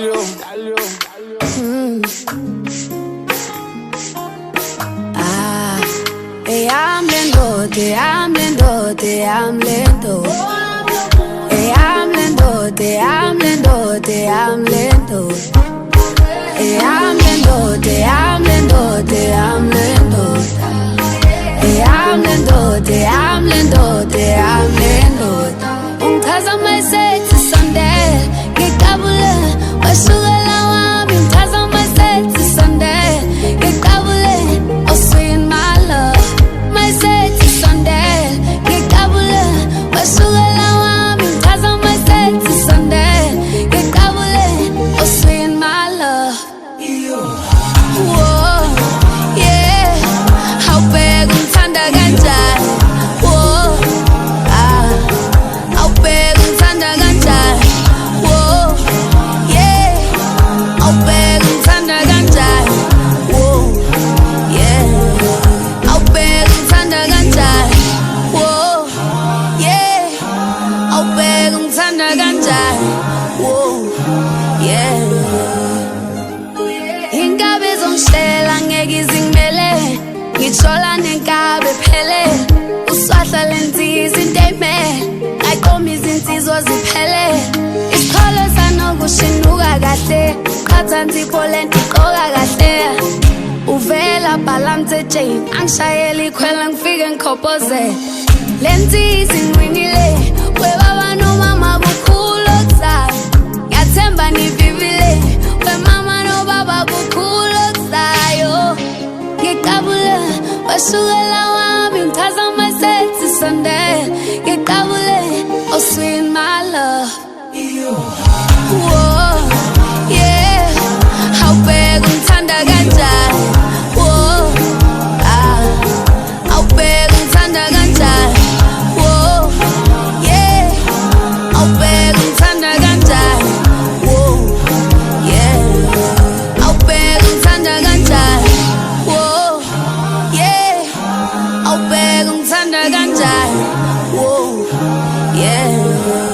I'm lento, I'm lento, I'm lento. I'm lento, I'm lento, I'm lento. I'm lento, I'm lento, I'm lento. I'm lento, I'm lento, I'm lento. Ungichaza mayisethi sondela, ngiqabule wasukela wami. Ungichaza mayisethi sondela, ngiqabule oswini my love. Mayisethi sondela, ngiqabule wasukela wami. Ungichaza mayisethi sondela, ngiqabule oswini my love. Whoa, yeah, awubheka ungithanda kanjani. Whoa, awubheka ungithanda kanjani. Whoa, yeah, awubheka ungithanda kanjani. Whoa, yeah, awubheka ungithanda kanjani. Whoa, yeah, awubheka ungithanda kanjani. Whoa, yeah. Ingabe zongishela ngeke izingimele, ngithola nenkabe phele. Uswahla lenziza into eyimele, ayikomi izinsizwa ziphele. Isikholo sanokushinuka kahle, qhatha nzipho lento iqoka kahle. Uvela balance chain, angishayela ikhwela ngifike ngikhophoze. Lenziza inqinile, webaba nomama bukhulu okuzayo. Ngiyathemba nivivile, wemama nobaba bukhulu okuzayo. Ngiqabule wasukela wami. Ungichaza mayisethi sondela, ngiqabule oswini my love. Whoa, yeah, awubheka ungithanda kanjani. Whoa, awubheka ungithanda kanjani. Whoa, yeah, awubheka